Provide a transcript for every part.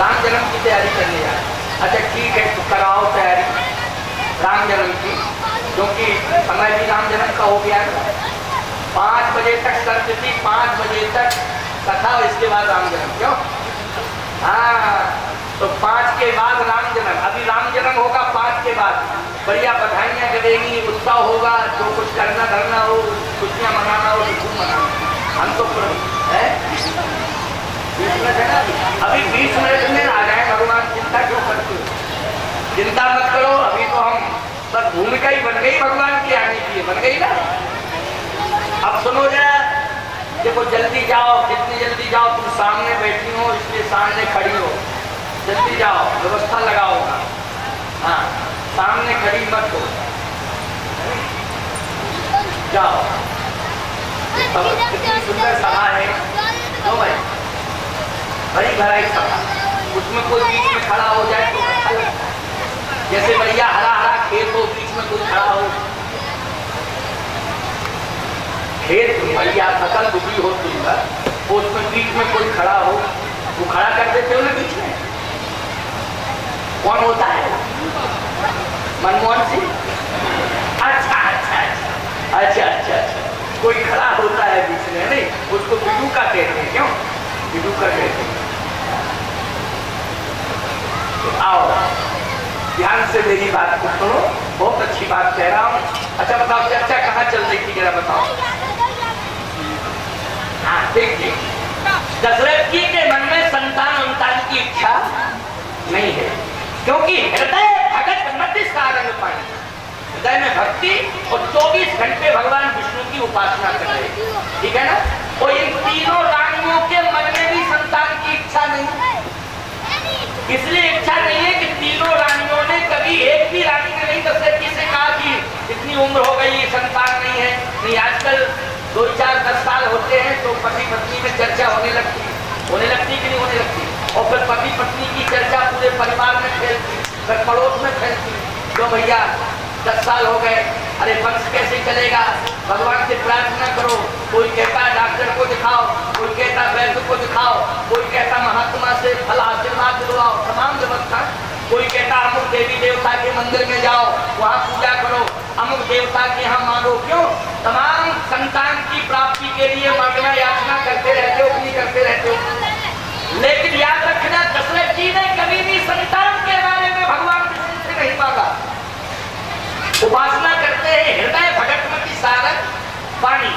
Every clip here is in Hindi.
राम जन्म की तैयारी करने जा रहे। अच्छा ठीक है, तो कराओ तैयारी राम जन्म की, क्योंकि समय भी राम जन्म का हो गया है। 5 बजे तक शर्त थी, 5 बजे तक कथा, इसके बाद राम जन्म। क्यों? हाँ, तो 5 के बाद राम जन्म। अभी राम जन्म होगा 5 के बाद, बढ़िया बधाइयाँ करेंगी, उत्साह होगा, जो कुछ करना धरना हो, खुशियाँ मनाना हो तो खूब मनाना। हम तो है 20 मिनट है ना, अभी 20 मिनट में आ जाए भगवान, चिंता क्यों करते हो? चिंता मत करो, अभी तो हम बस भूमिका ही बन गई भगवान की आने की, बन गई ना। अब सुनो जरा, देखो जल्दी जाओ, कितनी जल्दी जाओ, तुम सामने बैठी हो इसलिए सामने खड़ी हो, जल्दी जाओ, व्यवस्था लगाओ। हाँ, सामने खड़ी मत हो, जाओ। कितनी सुंदर सभा है, क्यों भाई? बड़ी भराई सभा, उसमें कोई बीच में खड़ा हो जाए तो अच्छा लगता है। जैसे बढ़िया हरा हरा खेत हो, बीच में कोई खड़ा हो, खेत बढ़िया फसल डूबी हो सुंदर, उसमें बीच में कोई खड़ा हो, वो खड़ा कर देते हो ना बीच में। कौन होता है? मनमोहन सिंह। अच्छा अच्छा अच्छा अच्छा अच्छा अच्छा, कोई खड़ा होता है बीच में, नहीं उसको बिडू का कहते हैं। क्यों बिडू का कहते हैं? तो आओ ध्यान से मेरी बात को सुनो, बहुत अच्छी बात कह रहा हूँ। अच्छा बताओ चर्चा कहाँ चल रही थी, जरा बताओ। हाँ देखिए, दशरथ जी के मन में संतान की इच्छा नहीं है, क्योंकि हृदय भगत मति सारंग पानी, हृदय में भक्ति और 24 घंटे भगवान विष्णु की उपासना कर रहे हैं, ठीक है ना। और इन तीनों रानियों के मन में भी संतान की इच्छा नहीं है। इसलिए इच्छा नहीं है कि तीनों रानियों ने कभी, एक भी रानी ने नहीं दशरथ जी से कहा कि इतनी उम्र हो गई संतान नहीं है। नहीं, आजकल 2, 4, 10 साल होते हैं तो पति पत्नी में चर्चा होने लगती कि नहीं होने लगती, और फिर पति पत्नी की चर्चा पूरे परिवार में फैलती, फिर पड़ोस में फैलती। तो भैया 10 साल हो गए, अरे वंश कैसे चलेगा? भगवान से प्रार्थना करो। कोई कहता डॉक्टर को दिखाओ, कोई कहता वैद्य को दिखाओ, कोई कहता महात्मा से फल आशीर्वाद दिलवाओ, तमाम व्यवस्था। कोई कहता अमुक देवी देवता के मंदिर में जाओ, वहाँ पूजा करो, अमुक देवता के यहाँ मांगो। क्यों? तमाम संतान की प्राप्ति के लिए मांगना याचना करते रहते हो, नहीं करते रहते हो। लेकिन याद रखना, दशरथ जी ने कभी भी संतान के बारे में भगवान विष्णु से नहीं मांगा। उपासना करते हैं हृदय भगतमती सारंग पानी।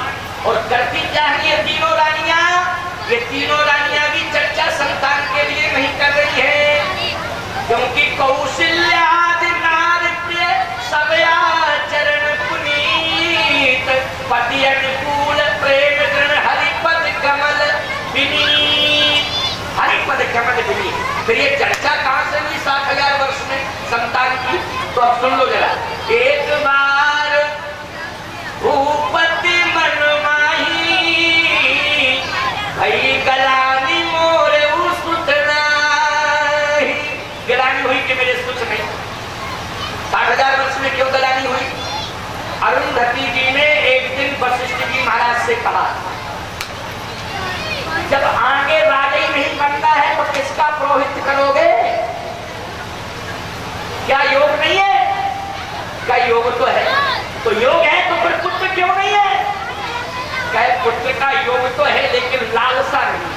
और करती क्या है ये तीनों रानियां? ये तीनों रानियां भी चर्चा संतान के लिए नहीं कर रही है, क्योंकि कौशल्यादि नारी प्रिय सब आचरण पुनीत, पति अनुकूल प्रेम गृण हरिपद कमल विनीत, हरिपद कमल विनीत। फिर ये चर्चा कहां से हुई 7,000 वर्ष में संतान की? तो अब सुन लो जरा। एक बार भूपति मन माही, भई गलानी मोरे सुत नाही। गलानी हुई कि मेरे सुत नहीं। 7,000 वर्ष में क्यों गलानी हुई? अरुंधति जी ने एक दिन वशिष्ठ जी महाराज से कहा, जब आगे राजा ही नहीं बनता है तो किसका पुरोहित करोगे? क्या योग नहीं है? क्या योग तो है? तो योग है तो फिर पुत्र क्यों नहीं है? क्या पुत्र का योग तो है, लेकिन लालसा नहीं।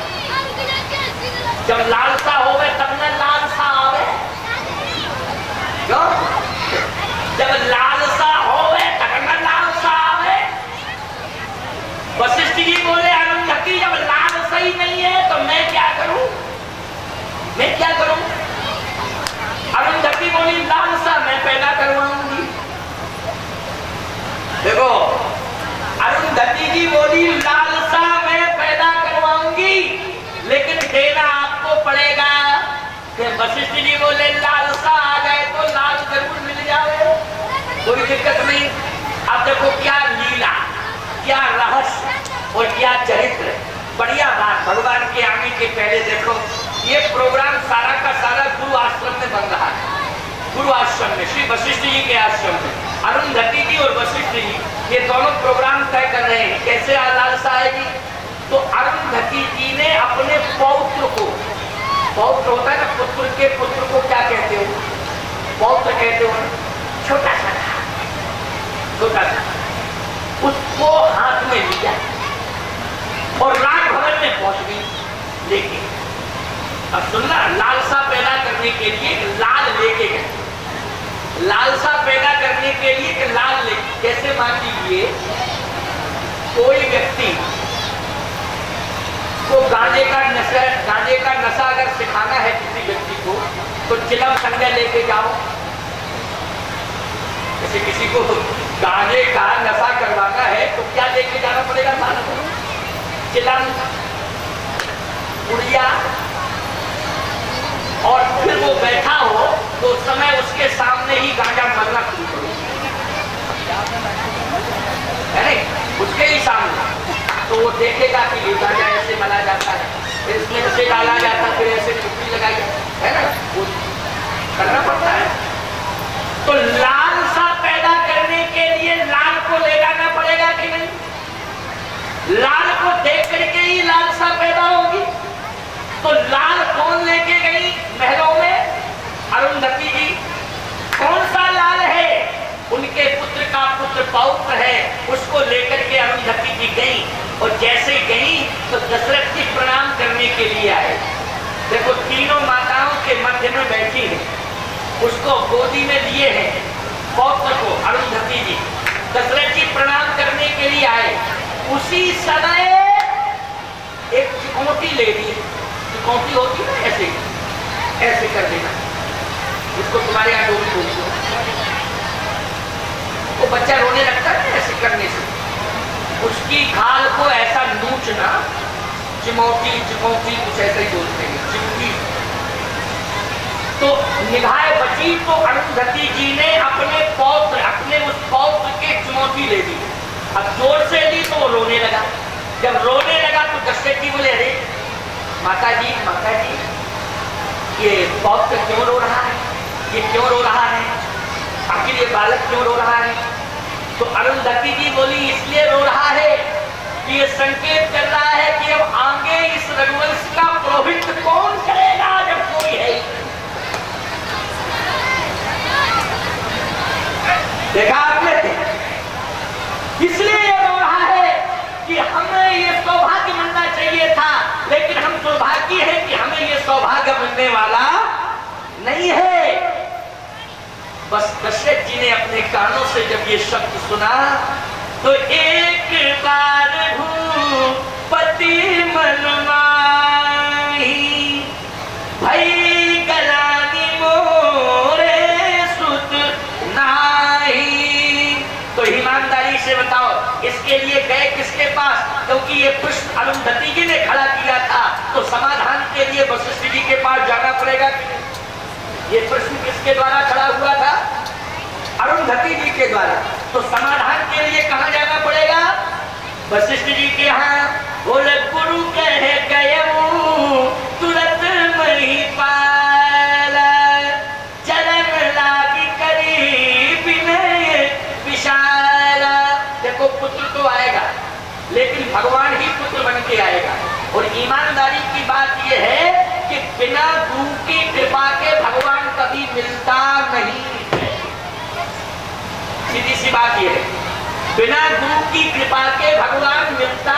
जब लालसा होवे तब न लालसा आवे। क्यों? जब लालसा होवे तब न लालसा आवे। वशिष्ठ जी बोले अरुंधति, जब लालसा ही नहीं है तो मैं क्या करूं? मैं क्या करूं? अरुंधति बोली लालसा मैं पैदा करवाऊंगी। देखो, अरुंधति जी बोली लालसा मैं पैदा करवाऊंगी, लेकिन देना आपको पड़ेगा। फिर वशिष्ठ जी बोले लालसा आ जाए तो लाल जरूर मिल जाए, कोई दिक्कत नहीं। अब देखो क्या लीला, क्या रहस्य और क्या चरित्र। बढ़िया बात, भगवान के आने के पहले देखो ये प्रोग्राम सारा का सारा गुरु आश्रम में बन रहा है। गुरु आश्रम में, श्री वशिष्ठ जी के आश्रम में अरुंधति जी और वशिष्ठ जी ये दोनों प्रोग्राम तय कर रहे हैं कैसे लालसा आएगी। तो अरुंधति जी ने अपने पौत्र को, पौत्र होता है ना पुत्र के पुत्र को क्या कहते हो? पौत्र कहते हो। छोटा सा था, छोटा सा, उसको हाथ में लिया और राजभवन में पहुंच गई। लेकिन अब सुनना, लालसा पैदा करने के लिए लाल लेके गए। लालसा पैदा करने के लिए कि लाल ले, कैसे मान लीजिए कोई व्यक्ति को गांजे का नशा अगर सिखाना है किसी व्यक्ति को, तो चिलम संगे लेके जाओ। जैसे किसी को गांजे का नशा करवाना है तो क्या लेके जाना पड़ेगा? चिलम, उड़िया, और फिर वो बैठा हो तो उस समय उसके सामने ही गांजा मलना शुरू करो, है नहीं? उसके ही सामने तो वो देखेगा कि ये गांजा ऐसे मला जाता है, फिर इसमें ऐसे डाला जाता है, फिर ऐसे टुकड़ी लगाई, है ना? वो करना पड़ता है। तो लालसा पैदा करने के लिए लाल को ले जाना पड़ेगा कि नहीं? लाल को देख करके ही लालसा पैदा होगी। तो लाल कौन लेके गई महलों में? अरुंधति जी। कौन सा लाल है? उनके पुत्र का पुत्र पौत्र है, उसको लेकर के अरुंधति जी गई। और जैसे गई तो दशरथ जी प्रणाम करने के लिए आए। देखो, तीनों माताओं के मध्य में बैठी है, उसको गोदी में लिए हैं पौत्र को, अरुंधति जी। दशरथ जी प्रणाम करने के लिए आए। उसी समय एक चिकौटी ले ली। चिकौटी होती है ऐसे ऐसे कर देना, इसको तुम्हारे यहाँ डोरी बोलते हो। वो बच्चा रोने लगता है ऐसे करने से, उसकी खाल को ऐसा नूचना, चिमौटी चिकौटी कुछ ऐसा ही बोलते हैं, चिमटी। तो निगाह बची तो अरुंधति जी ने अपने उस पौत्र के चिमौटी ले ली। अब जोर से ली तो वो रोने लगा। जब रोने लगा तो दशरथ जी बोले, अरे माता जी, ये पौत्र क्यों रो रहा है? ये क्यों रो रहा है? आखिर ये बालक क्यों रो रहा है? तो अरुंधति जी बोली, इसलिए रो रहा है कि ये संकेत कर रहा है कि अब आगे इस रघुवंश का पुरोहित कौन करेगा जब कोई है। देखा आपने? इसलिए ये रो रहा है कि हमें ये सौभाग्य मिलना चाहिए था, लेकिन हम दुर्भाग्य है कि हमें ये सौभाग्य मिलने वाला नहीं है। बस दशरथ जी ने अपने कानों से जब ये शब्द सुना तो एक बार भूपति मन माही, भई गलानी मोरे सुत नाही। तो ईमानदारी से बताओ, इसके लिए गए किसके पास? क्योंकि ये प्रश्न अरुंधति जी ने खड़ा किया था, तो समाधान के लिए वशिष्ठ जी के पास जाना पड़ेगा। ये प्रश्न किसके द्वारा खड़ा हुआ था? अरुंधति जी के द्वारा। तो समाधान के लिए कहां जाना पड़ेगा? वशिष्ठ जी के यहाँ। बोले, गुरु कहे गए तुरंत महिपाल, चरण लागी करी विनय विशाल। देखो, पुत्र तो आएगा, लेकिन भगवान ही पुत्र बन के आएगा। और ईमानदारी की बात यह है कि बिना गुरु की कृपा के भगवान कभी मिलता नहीं है। सीधी सी बात यह है, बिना गुरु की कृपा के भगवान मिलता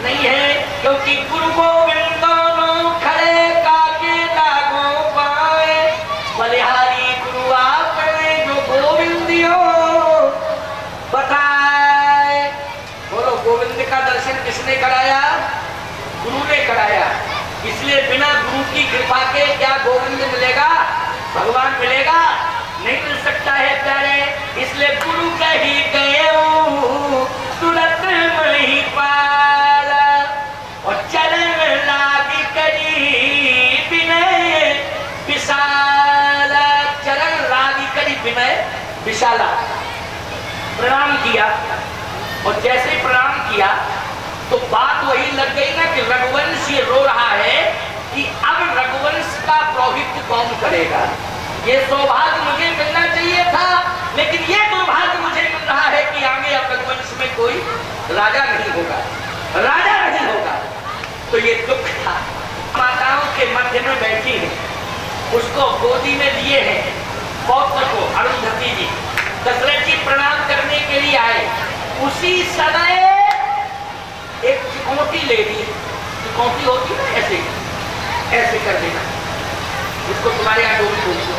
नहीं है। क्योंकि गुरु गोविंद दोनों खड़े काके लागो पाए, बलिहारी गुरु आपने जो गोविंदियो बताए। बोलो, गोविंद का दर्शन किसने कराया? गुरु ने कराया। इसलिए बिना गुरु की कृपा के क्या गोविंद मिलेगा? भगवान मिलेगा? नहीं मिल सकता है प्यारे। इसलिए गुरु कही गए तुरंत महिपाल, और चरण लागी करी विनय विशाल। चरण लागी करी विनय विशाला। प्रणाम किया, और जैसे ही प्रणाम किया तो बात वही लग गई ना कि रघुवंश ये रो रहा है कि अब रघुवंश का पुरोहित कौन करेगा। ये सौभाग्य मुझे मिलना चाहिए था, लेकिन ये दुर्भाग्य मुझे मिल रहा है कि आगे अब रघुवंश में कोई राजा नहीं होगा, राजा नहीं होगा। तो ये दुख था। माताओं के मध्य में बैठी है, उसको गोदी में लिए हैं, पौत्र को, अरुंधति जी। दशरथ जी प्रणाम करने के लिए आए, उसी समय एक चिकौटी ले ली। चिकौटी होती है ऐसे ऐसे कर देना, इसको तुम्हारे यहाँ डोरी बोलते हो।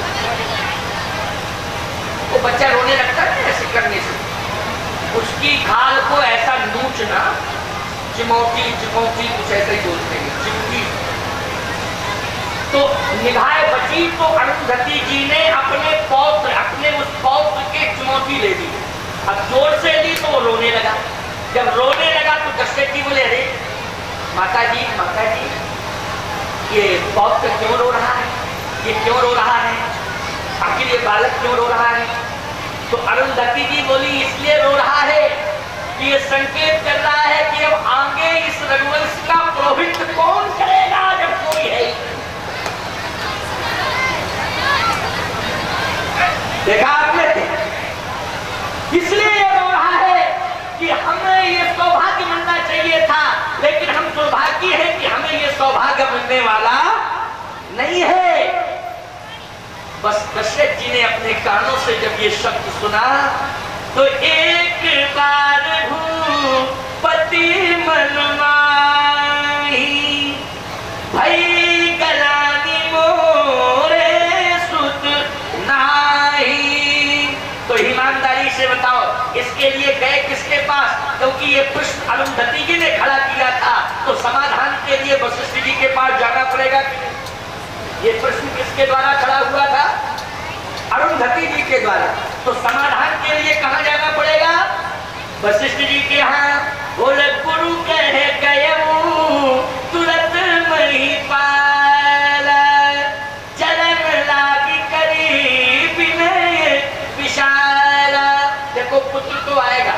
वो बच्चा रोने लगता है ऐसे करने से, उसकी खाल को ऐसा नोचना, चिमौटी चिकौटी कुछ ऐसे ही बोलते हैं, चिमटी। तो निभाए बची तो अरुंधति जी ने अपने पौत्र, अपने उस पौत्र के चिमौटी ले ली। अब जोर से ली तो वो रोने लगा। जब रोने लगा तो दशरथ जी बोले, अरे माता जी ये पौत्र क्यों रो रहा है, ये क्यों रो रहा है, आखिर ये बालक क्यों रो रहा है? तो अरुंधति जी बोली, इसलिए रो रहा है कि ये संकेत कर रहा है कि अब आगे इस रघुवंश का पुरोहित कौन करेगा जब कोई है। देखा आपने, इसलिए ये रो रहा है कि हमें ये सौभाग्य मिलना चाहिए था, लेकिन हम दुर्भाग्य है कि हमें ये सौभाग्य मिलने वाला नहीं है। बस दशरथ जी ने अपने कानों से जब ये शब्द सुना तो एक बार भूपति मन माही, भई गलानी मोरे सुत नाही। तो ईमानदारी से बताओ, इसके लिए गए किसके पास? क्योंकि ये प्रश्न अरुंधति जी ने खड़ा किया था, तो समाधान के लिए वशिष्ठ जी के पास जाना पड़ेगा। ये प्रश्न किसके द्वारा खड़ा हुआ था? अरुंधति जी के द्वारा। तो समाधान के लिए कहां जाना पड़ेगा? वशिष्ठ जी के यहाँ। बोले गुरु कहे गए तुरंत महिपाल, चरण लागी करी विनय विशाल। देखो पुत्र तो आएगा,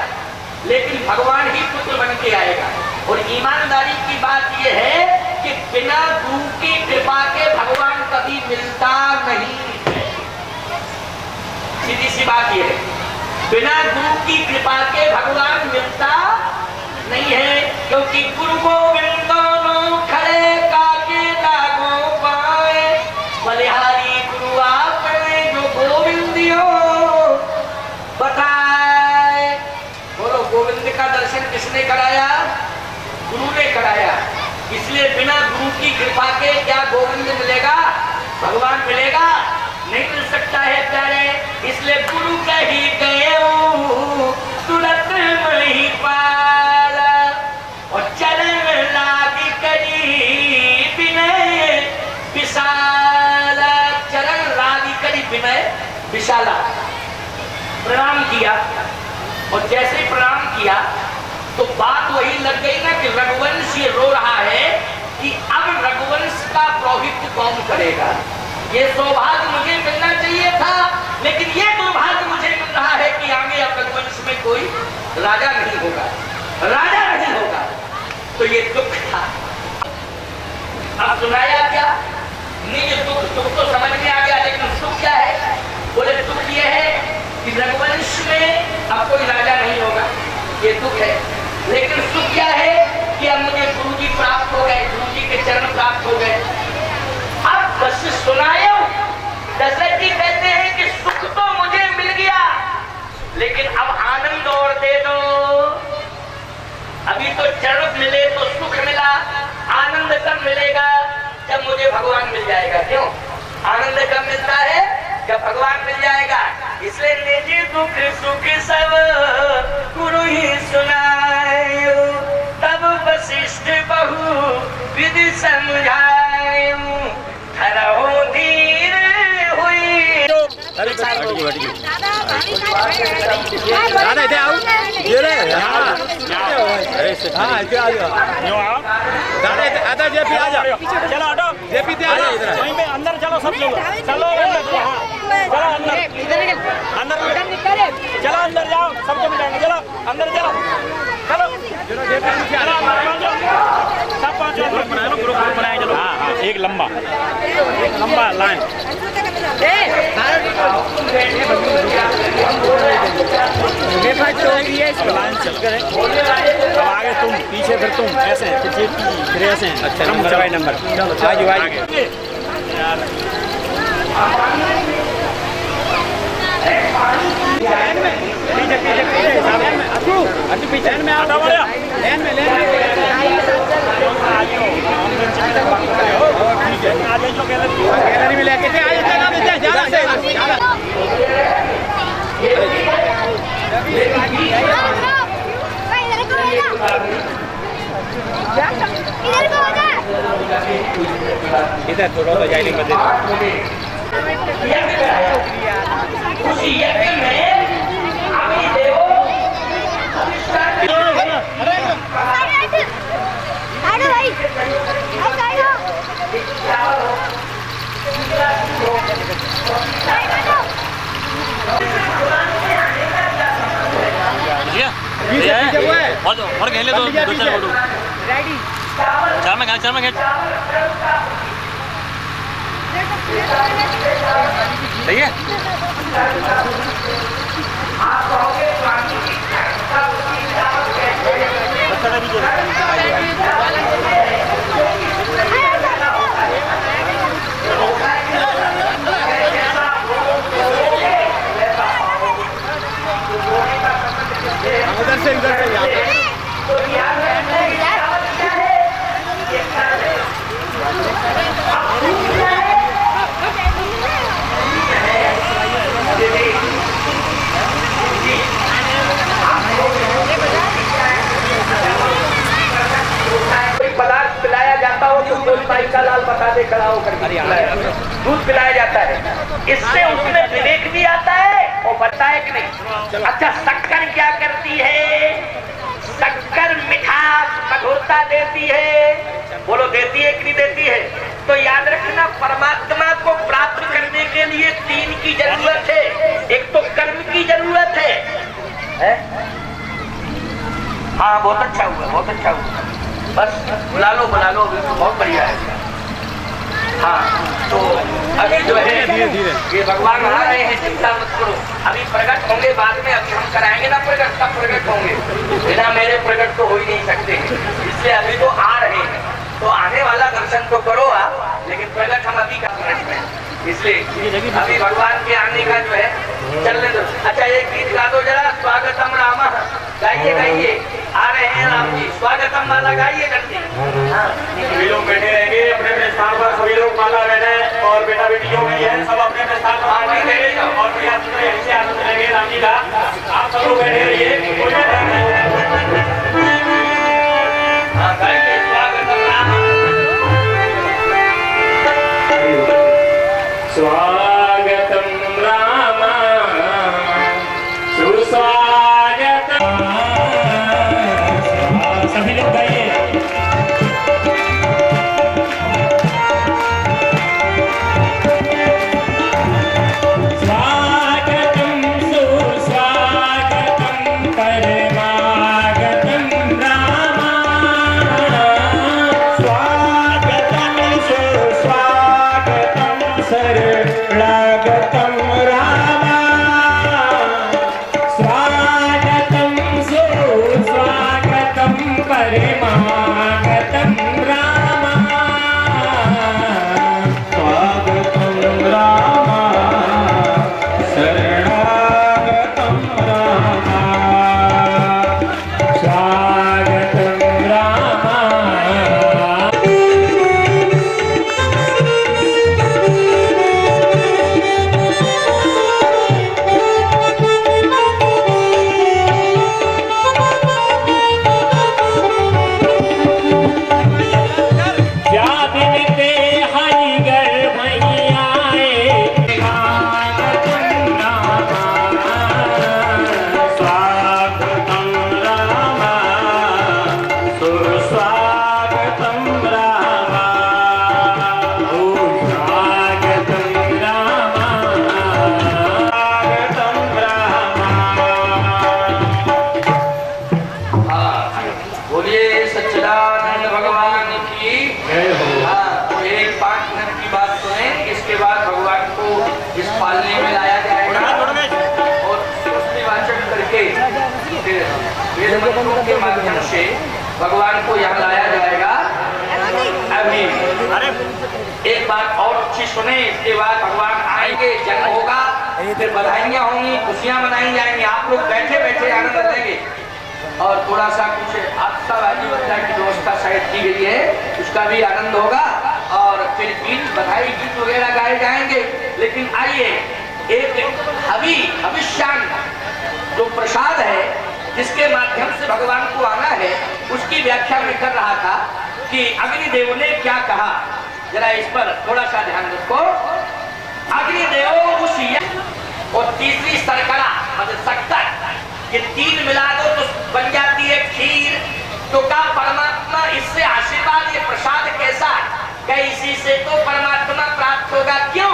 लेकिन भगवान ही पुत्र बन के आएगा। और ईमानदारी की बात यह है कि बिना गुरु की कृपा के भगवान कभी मिलता नहीं है। सीधी सी बात यह है, बिना गुरु की कृपा के भगवान मिलता नहीं है। क्योंकि गुरु गोविंद दोनों खड़े काके लागो पाए, बलिहारी गुरु आपने जो गोविंदियो बताए। बोलो, गोविंद का दर्शन किसने कराया? गुरु ने कराया। इसलिए बिना गुरु की कृपा के क्या गोविंद मिलेगा, भगवान मिलेगा? नहीं मिल सकता है प्यारे। इसलिए गुरु कही गए तुरंत महिपाल, और चरण लागी करी विनय विशाल। चरण लागी करी विनय विशाला, प्रणाम किया। और जैसे प्रणाम किया तो बात वही लग गई ना कि रघुवंश ये रो रहा है कि अब रघुवंश का पुरोहित कौन करेगा। ये सौभाग्य मुझे मिलना चाहिए था, लेकिन ये दुर्भाग्य मुझे मिल रहा है कि आगे अब रघुवंश में कोई राजा नहीं होगा, राजा नहीं होगा। तो ये दुख था। अब सुनाया क्या? नहीं, ये दुख तो समझ में आ गया, लेकिन सुख क्या है? बोले दुख ये है कि रघुवंश में अब कोई राजा नहीं होगा, ये दुख है। लेकिन सुख क्या है कि अब मुझे गुरु जी प्राप्त हो गए, गुरु जी के चरण प्राप्त हो गए। अब बस सुनाया। दशरथ जी कहते हैं कि सुख तो मुझे मिल गया, लेकिन अब आनंद और दे दो। अभी तो चरण मिले तो सुख मिला, आनंद कब मिलेगा? जब मुझे भगवान मिल जाएगा। क्यों? आनंद कब मिलता है? जब भगवान मिल जाएगा। इसलिए निजी दुख सुख सब गुरु ही सुनायो, तब वशिष्ठ बहु विधि समझायो, धरहु धीर हुई। दादा इधर आओ, ये ले, हाँ, हाँ, इधर आ जाओ, दादा इधर आधा जेपी आ जा, चलो ऑटो, जेपी इधर आ जा, इधर वहीं पे अंदर चलो सब लोग, चलो अंदर, चलो अंदर, अंदर, चलो अंदर जाओ, सबको मिलाएंगे, चलो अंदर चलो, चलो, जेपी चलो अंदर पहुंचो, सब पहुंचो, ग्रुप बनाए लो, ग्रुप बनाए चलो, हाँ हाँ, एक लंबा लाइन। आगे तुम, पीछे फिर तुम, ऐसे फिर ऐसे। अच्छा, नंबर नंबर, चलो आगे आगे। गैलरी में लेके इधर थोड़ा सा जाइए उसी यज्ञ में अभी देखो और खेले दो चार फोटो चार में खेल सही है। उधर से पदार्थ पिलाया जाता हो तो का लाल बता दे खड़ा होकर दूध पिलाया जाता है, इससे उसमें विवेक भी आता है और पता है कि नहीं। अच्छा, शक्कर क्या करती है? शक्कर मिठास मधुरता देती है, बोलो देती है कि नहीं देती है? तो याद रखना, परमात्मा को प्राप्त करने के लिए तीन की जरूरत है। एक तो कर्म की जरूरत है? हाँ, बहुत अच्छा हुआ, बहुत अच्छा हुआ। बस बुला लो बहुत बढ़िया है। हाँ, तो अभी जो है ये भगवान आ रहे हैं, चिंता मत करो, अभी प्रकट होंगे बाद में, अभी हम कराएंगे ना प्रकट, तब प्रकट होंगे, बिना मेरे प्रकट तो हो ही नहीं सकते हैं। इसलिए अभी तो आ रहे हैं, तो आने वाला दर्शन तो करो आप, लेकिन प्रकट हम अभी कर रहे हैं, इसलिए अभी भगवान के आने का जो है चलने दो। अच्छा, एक गीत गा दो जरा, स्वागतम राम, गाइए गाइए, आ रहे हैं राम जी, स्वागतम माला गाइए जल्दी। सभी लोग बैठे रहेंगे अपने अपने स्थान पर, सभी लोग माला बहने और बेटा बेटी जो भी है सब अपने अपने स्थान पर बैठेंगे और फिर आप ऐसे आनंद लेंगे राम जी का। आप सब लोग बैठे रहिए, कोई बैठा नहीं। गाइए स्वागतम राम। स्वागतम राम सुस्वागतम। सभी लोग गाइए। स्वागतम सुस्वागतम परमागतम राम। स्वागतम सुस्वागतम शरणागतम राम। स्वागतम सुस्वागतम परमागतम राम। स्वागतम राम शरणागतम राम। स्वागतम राम। बोलिए सच्चिदानंद भगवान की। हाँ, तो एक 5 मिनट की बात सुने, इसके बाद भगवान को इस पालने में लाया जाएगा और पुष्टिवाचक करके वेद मंत्रों के माध्यम से भगवान को यहाँ लाया जाएगा। अभी एक बात और अच्छी सुने, इसके बाद भगवान आएंगे, जन्म होगा, फिर बधाइयां होंगी, खुशियां मनाई जाएंगी, आप लोग बैठे बैठे आनंद लेंगे। और थोड़ा सा कुछ आतिशबाजी वगैरह की व्यवस्था शायद की गई है, उसका भी आनंद होगा। और फिर गीत, बधाई गीत वगैरह गाए जाएंगे। लेकिन आइए, एक हविष्यान्न जो प्रसाद है, जिसके माध्यम से भगवान को आना है, उसकी व्याख्या मैं कर रहा था कि अग्निदेव ने क्या कहा। जरा इस पर थोड़ा सा ध्यान रखो। अग्निदेव उस और तीसरी सरकड़ा मतलब शक्कर, ये तीन मिला दो तो बन जाती है खीर। तो का परमात्मा इससे आशीर्वाद, ये प्रसाद कैसा, क्या इसी से तो परमात्मा प्राप्त होगा? क्यों?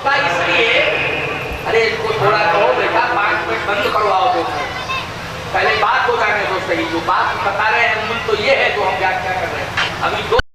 का इसलिए, अरे इसको थोड़ा कहो बेटा, 5 मिनट बंद करवाओ, दो पहले बात हो जाने दो सही। जो बात बता रहे हैं मूल तो ये है जो हम व्याख्या कर रहे हैं। अभी 2